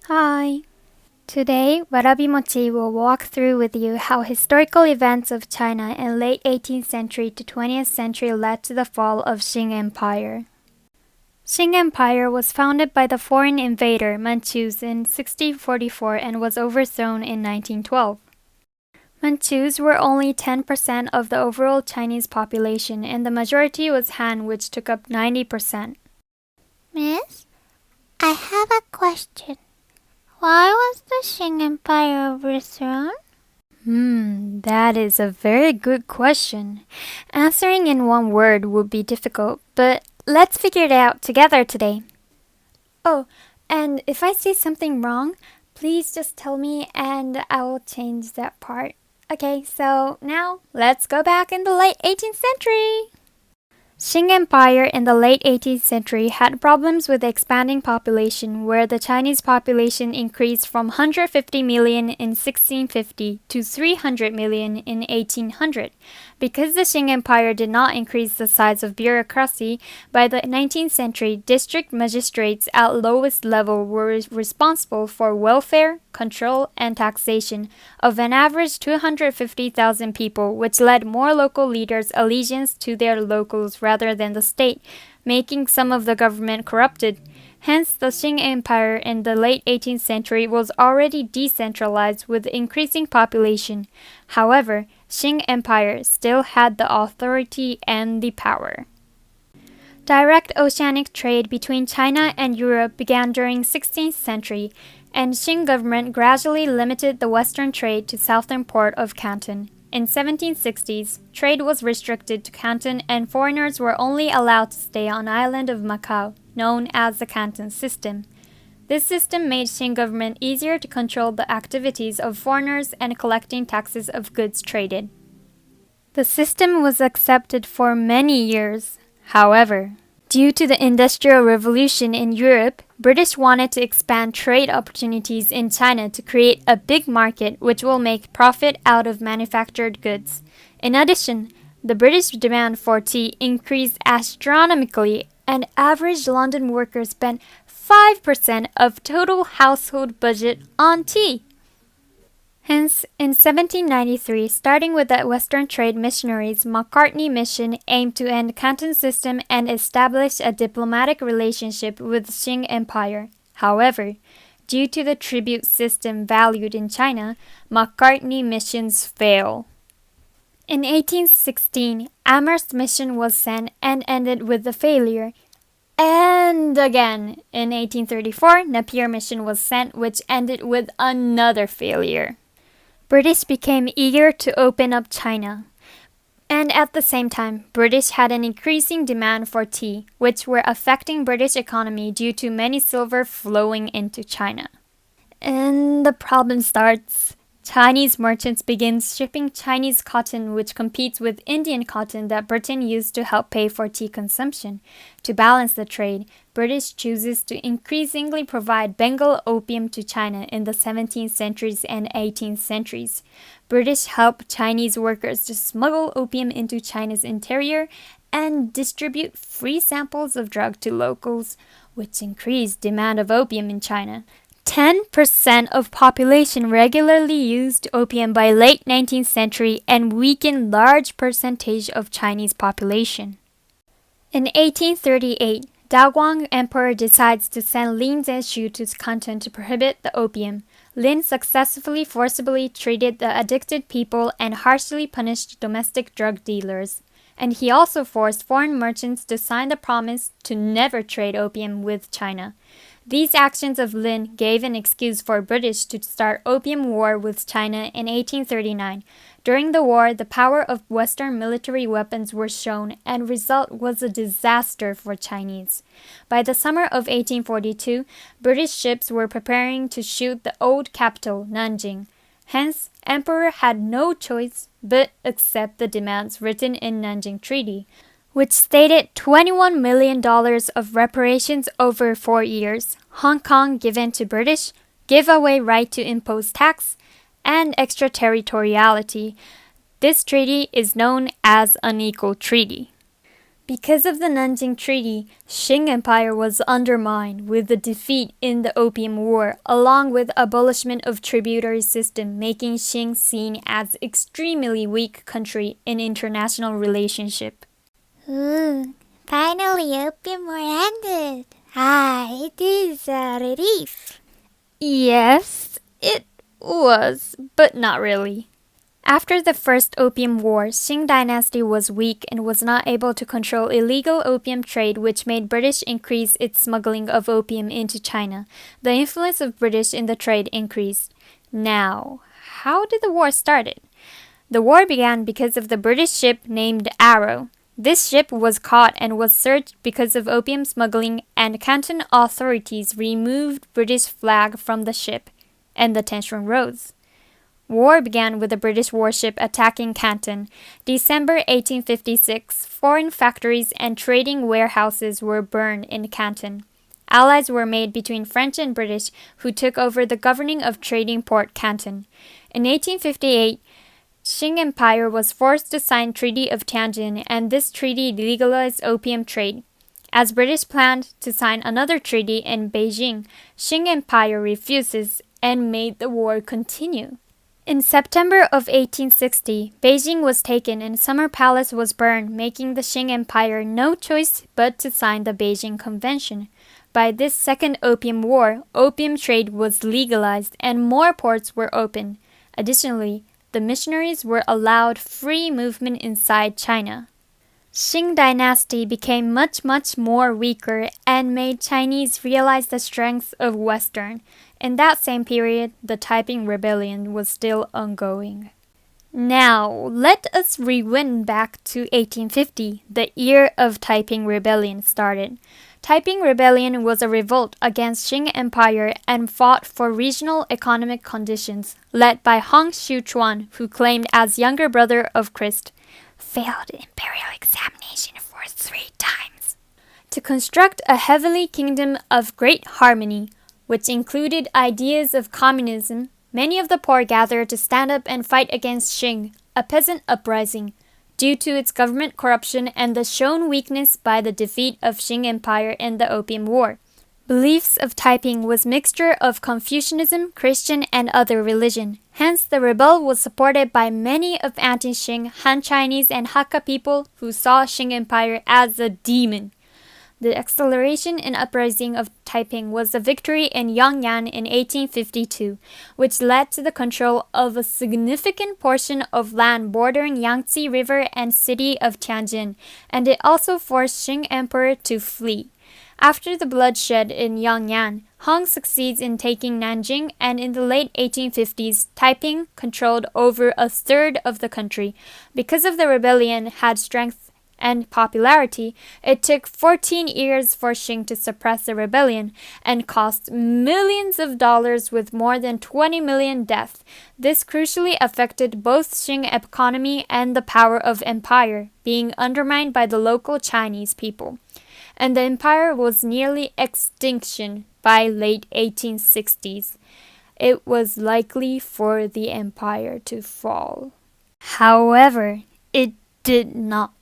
Hi. Today, Warabi will walk through with you how historical events of China in late 18th century to 20th century led to the fall of Qing Empire. Qing Empire was founded by the foreign invader Manchus in 1644 and was overthrown in 1912. Manchus were only 10% of the overall Chinese population and the majority was Han, which took up 90%. Miss, I have a question. Why was the Qing Empire overthrown? That is a very good question. Answering in one word would be difficult, but let's figure it out together today. Oh, and if I say something wrong, please just tell me and I will change that part. Okay, so now let's go back in the late 18th century. Qing Empire in the late 18th century had problems with the expanding population where the Chinese population increased from 150 million in 1650 to 300 million in 1800. Because the Qing Empire did not increase the size of bureaucracy, by the 19th century, district magistrates at lowest level were responsible for welfare, control, and taxation of an average 250,000 people, which led more local leaders' allegiance to their locals rather than the state, making some of the government corrupted. Hence, the Qing Empire in the late 18th century was already decentralized with increasing population. However, Qing Empire still had the authority and the power. Direct oceanic trade between China and Europe began during 16th century, and Qing government gradually limited the western trade to southern port of Canton. In 1760s, trade was restricted to Canton and foreigners were only allowed to stay on island of Macau, known as the Canton system. This system made Qing government easier to control the activities of foreigners and collecting taxes of goods traded. The system was accepted for many years. However, due to the Industrial Revolution in Europe, British wanted to expand trade opportunities in China to create a big market which will make profit out of manufactured goods. In addition, the British demand for tea increased astronomically and average London workers spent 5% of total household budget on tea. Hence, in 1793, starting with the Western trade missionaries, Macartney Mission aimed to end Canton system and establish a diplomatic relationship with Qing Empire. However, due to the tribute system valued in China, Macartney missions fail. In 1816, Amherst mission was sent and ended with the failure. And again, in 1834, Napier mission was sent which ended with another failure. British became eager to open up China. And at the same time, British had an increasing demand for tea, which were affecting British economy due to many silver flowing into China. And the problem starts. Chinese merchants begin shipping Chinese cotton which competes with Indian cotton that Britain used to help pay for tea consumption. To balance the trade, British chooses to increasingly provide Bengal opium to China in the 17th centuries and 18th centuries. British help Chinese workers to smuggle opium into China's interior and distribute free samples of drug to locals, which increased demand of opium in China. 10% of population regularly used opium by late 19th century and weakened large percentage of Chinese population. In 1838, Daoguang Emperor decides to send Lin Zexu to Canton to prohibit the opium. Lin successfully forcibly treated the addicted people and harshly punished domestic drug dealers. And he also forced foreign merchants to sign the promise to never trade opium with China. These actions of Lin gave an excuse for British to start opium war with China in 1839. During the war, the power of Western military weapons were shown, and result was a disaster for Chinese. By the summer of 1842, British ships were preparing to shoot the old capital, Nanjing. Hence, Emperor had no choice but accept the demands written in Nanjing Treaty, which stated $21 million of reparations over 4 years, Hong Kong given to British, giveaway right to impose tax, and extraterritoriality. This treaty is known as Unequal Treaty. Because of the Nanjing Treaty, Qing Empire was undermined with the defeat in the Opium War, along with abolishment of tributary system, making Qing seen as extremely weak country in international relationship. Ooh, finally Opium War ended. It is a relief. Yes, it was, but not really. After the First Opium War, Qing dynasty was weak and was not able to control illegal opium trade, which made British increase its smuggling of opium into China. The influence of British in the trade increased. Now, how did the war started? The war began because of the British ship named Arrow. This ship was caught and was searched because of opium smuggling, and Canton authorities removed British flag from the ship, and the tension rose. War began with a British warship attacking Canton. December 1856, foreign factories and trading warehouses were burned in Canton. Allies were made between French and British, who took over the governing of trading port Canton. In 1858, Qing Empire was forced to sign Treaty of Tianjin, and this treaty legalized opium trade. As British planned to sign another treaty in Beijing, Qing Empire refuses and made the war continue. In September of 1860, Beijing was taken and Summer Palace was burned, making the Qing Empire no choice but to sign the Beijing Convention. By this Second Opium War, opium trade was legalized and more ports were opened. Additionally, the missionaries were allowed free movement inside China. Qing dynasty became much more weaker and made Chinese realize the strength of Western. In that same period, the Taiping Rebellion was still ongoing. Now, let us rewind back to 1850, the year of Taiping Rebellion started. Taiping Rebellion was a revolt against Qing Empire and fought for regional economic conditions, led by Hong Xiuquan, who claimed as younger brother of Christ, failed imperial examination for 3 times, to construct a heavenly kingdom of great harmony, which included ideas of communism. Many of the poor gathered to stand up and fight against Qing, a peasant uprising, due to its government corruption and the shown weakness by the defeat of Qing Empire in the Opium War. Beliefs of Taiping was mixture of Confucianism, Christian, and other religion. Hence, the rebel was supported by many of anti-Qing Han Chinese and Hakka people who saw Qing Empire as a demon. The acceleration and uprising of Taiping was a victory in Yongnan in 1852, which led to the control of a significant portion of land bordering Yangtze River and city of Tianjin, and it also forced Qing Emperor to flee. After the bloodshed in Yongnan, Hong succeeds in taking Nanjing, and in the late 1850s, Taiping controlled over a third of the country. Because of the rebellion had strength and popularity, it took 14 years for Qing to suppress the rebellion and cost millions of dollars with more than 20 million deaths. This crucially affected both Qing economy and the power of empire, being undermined by the local Chinese people. And the empire was nearly extinction by late 1860s. It was likely for the empire to fall. However, it did not.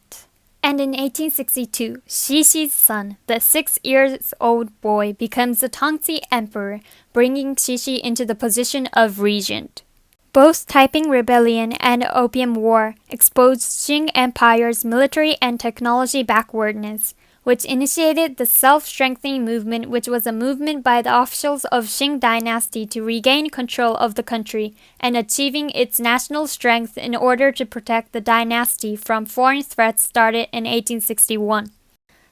And in 1862, Xixi's son, the 6-year-old boy, becomes the Tongzi emperor, bringing Xixi into the position of regent. Both Taiping Rebellion and Opium War exposed Qing Empire's military and technology backwardness, which initiated the self-strengthening movement, which was a movement by the officials of Qing dynasty to regain control of the country and achieving its national strength in order to protect the dynasty from foreign threats started in 1861.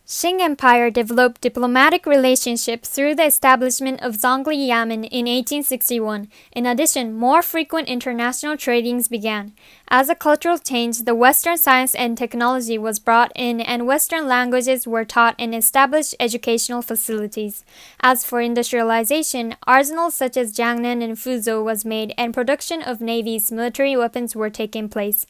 Qing Empire developed diplomatic relationships through the establishment of Zhongli Yamen in 1861. In addition, more frequent international tradings began. As a cultural change, the Western science and technology was brought in and Western languages were taught in established educational facilities. As for industrialization, arsenals such as Jiangnan and Fuzhou was made and production of navy's military weapons were taking place.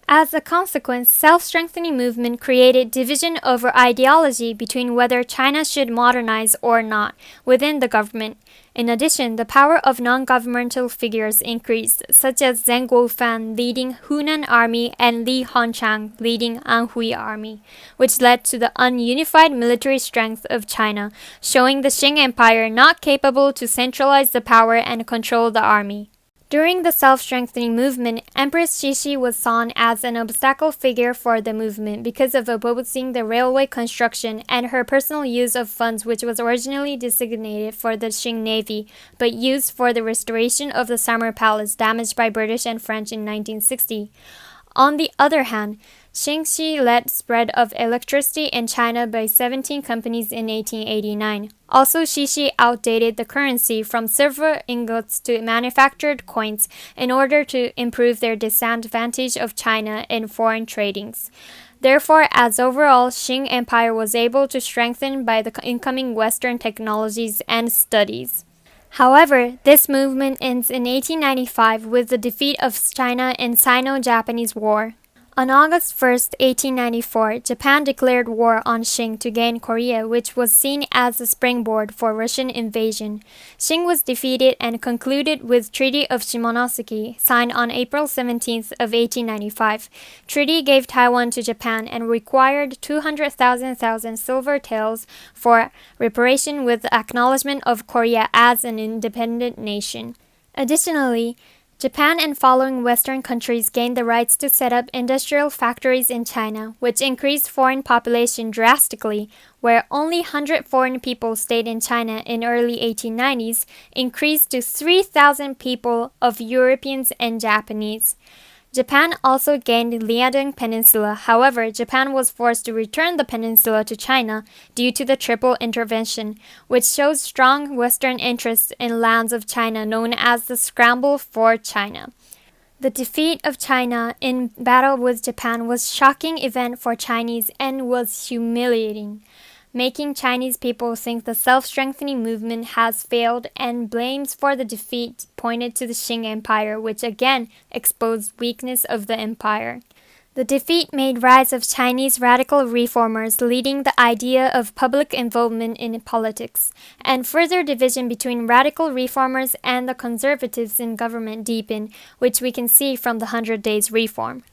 As a consequence, self-strengthening movement created division over ideology between whether China should modernize or not within the government. In addition, the power of non-governmental figures increased, such as Zheng Guofan leading Hunan Army and Li Hongchang leading Anhui Army, which led to the ununified military strength of China, showing the Qing Empire not capable to centralize the power and control the army. During the self-strengthening movement, Empress Cixi was seen as an obstacle figure for the movement because of opposing the railway construction and her personal use of funds which was originally designated for the Qing Navy, but used for the restoration of the Summer Palace damaged by British and French in 1960. On the other hand, Cixi led spread of electricity in China by 17 companies in 1889. Also, Cixi outdated the currency from silver ingots to manufactured coins in order to improve their disadvantage of China in foreign tradings. Therefore, as overall, Qing Empire was able to strengthen by the incoming Western technologies and studies. However, this movement ends in 1895 with the defeat of China in Sino-Japanese War. On August 1, 1894, Japan declared war on Qing to gain Korea, which was seen as a springboard for Russian invasion. Qing was defeated and concluded with Treaty of Shimonoseki, signed on April 17 of 1895. Treaty gave Taiwan to Japan and required 200,000 silver taels for reparation with the acknowledgement of Korea as an independent nation. Additionally, Japan and following Western countries gained the rights to set up industrial factories in China, which increased foreign population drastically, where only 100 foreign people stayed in China in early 1890s, increased to 3,000 people of Europeans and Japanese. Japan also gained Liaodong Peninsula. However, Japan was forced to return the peninsula to China due to the Triple Intervention, which shows strong Western interest in lands of China known as the Scramble for China. The defeat of China in battle with Japan was a shocking event for Chinese and was humiliating, making Chinese people think the self-strengthening movement has failed, and blames for the defeat pointed to the Qing Empire, which again exposed weakness of the empire. The defeat made rise of Chinese radical reformers, leading the idea of public involvement in politics, and further division between radical reformers and the conservatives in government deepened, which we can see from the 100 Days Reform.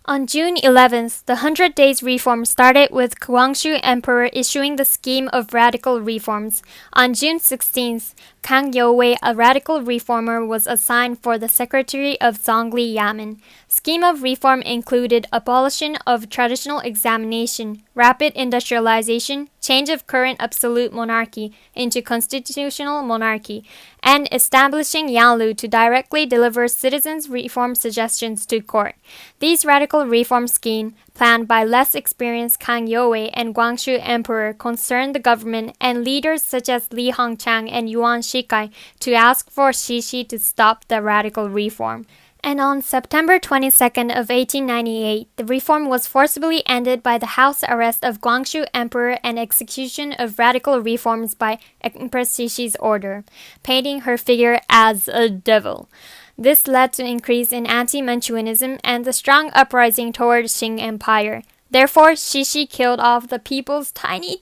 On June 11th, the 100 Days Reform started with Guangxu Emperor issuing the scheme of radical reforms. On June 16th, Kang Youwei, a radical reformer, was assigned for the Secretary of Zhongli Yamen. Scheme of reform included abolition of traditional examination, rapid industrialization, change of current absolute monarchy into constitutional monarchy, and establishing Yanlu to directly deliver citizens' reform suggestions to court. These radical reform schemes, planned by less experienced Kang Youwei and Guangxu Emperor, concerned the government and leaders such as Li Hongchang and Yuan Shikai to ask for Cixi to stop the radical reform. And on September 22nd of 1898, the reform was forcibly ended by the house arrest of Guangxu Emperor and execution of radical reforms by Empress Cixi's order, painting her figure as a devil. This led to an increase in anti-Manchuanism and the strong uprising toward Qing Empire. Therefore, Cixi killed off the people's tiny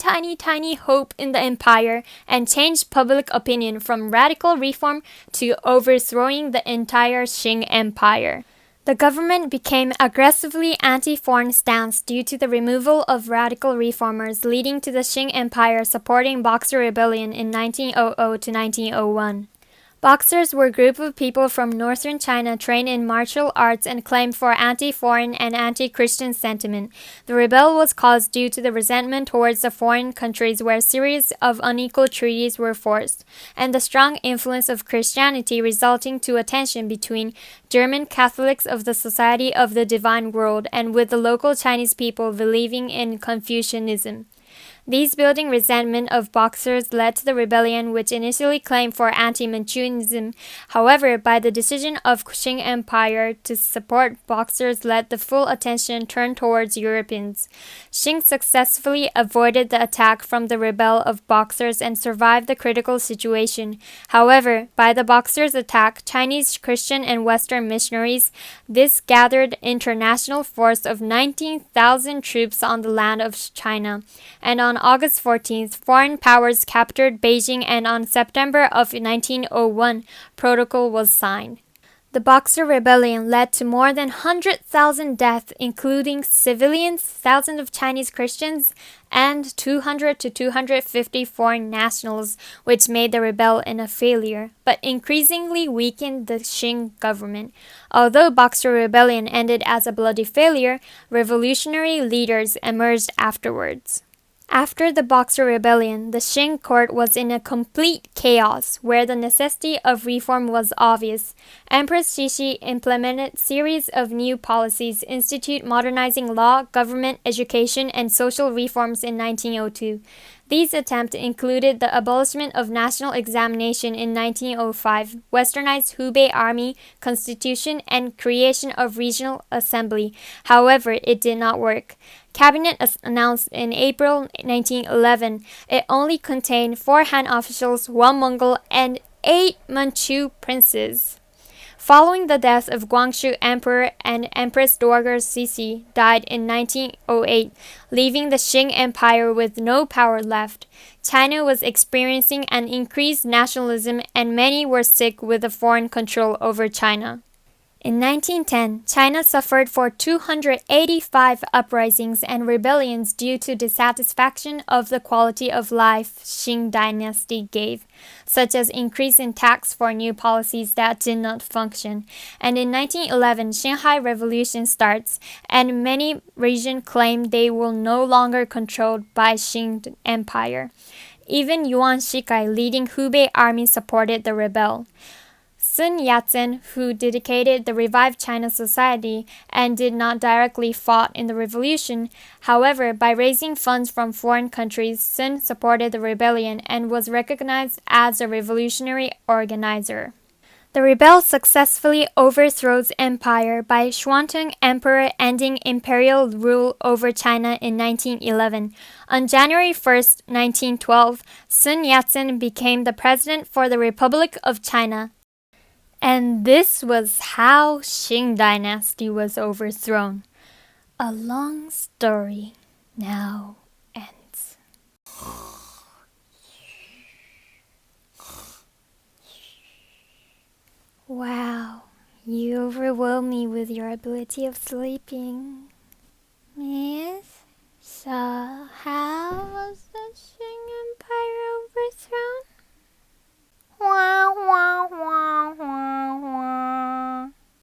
hope in the empire and changed public opinion from radical reform to overthrowing the entire Qing Empire. The government became aggressively anti-foreign stance due to the removal of radical reformers, leading to the Qing Empire supporting Boxer Rebellion in 1900 to 1901. Boxers were a group of people from northern China trained in martial arts and claimed for anti-foreign and anti-Christian sentiment. The rebellion was caused due to the resentment towards the foreign countries where a series of unequal treaties were forced, and the strong influence of Christianity resulting to a tension between German Catholics of the Society of the Divine World and with the local Chinese people believing in Confucianism. These building resentment of Boxers led to the rebellion, which initially claimed for anti-Manchuanism. However, by the decision of Qing Empire to support Boxers led the full attention turned towards Europeans. Qing successfully avoided the attack from the rebel of Boxers and survived the critical situation. However, by the Boxers' attack, Chinese Christian and Western missionaries, this gathered international force of 19,000 troops on the land of China. And on August 14th, foreign powers captured Beijing, and on September of 1901, protocol was signed. The Boxer Rebellion led to more than 100,000 deaths, including civilians, thousands of Chinese Christians, and 200 to 250 foreign nationals, which made the rebellion a failure, but increasingly weakened the Qing government. Although Boxer Rebellion ended as a bloody failure, revolutionary leaders emerged afterwards. After the Boxer Rebellion, the Qing court was in a complete chaos, where the necessity of reform was obvious. Empress Cixi implemented series of new policies, institute modernizing law, government, education, and social reforms in 1902. These attempts included the abolishment of national examination in 1905, westernized Hubei army constitution, and creation of regional assembly. However, it did not work. Cabinet announced in April 1911 it only contained 4 Han officials, 1 Mongol, and 8 Manchu princes. Following the death of Guangxu Emperor and Empress Dowager Cixi died in 1908, leaving the Qing Empire with no power left. China was experiencing an increased nationalism, and many were sick with the foreign control over China. In 1910, China suffered for 285 uprisings and rebellions due to dissatisfaction of the quality of life Qing dynasty gave, such as increase in tax for new policies that did not function. And in 1911, Shanghai Revolution starts, and many regions claim they will no longer controlled by Qing Empire. Even Yuan Shikai, leading Hubei army, supported the rebel. Sun Yat-sen, who dedicated the revived China society and did not directly fought in the revolution. However, by raising funds from foreign countries, Sun supported the rebellion and was recognized as a revolutionary organizer. The rebel successfully overthrows empire by Xuantong Emperor ending imperial rule over China in 1911. On January 1st, 1912, Sun Yat-sen became the president for the Republic of China. And this was how Qing dynasty was overthrown. A long story now ends. Wow, you overwhelm me with your ability of sleeping. Miss, so how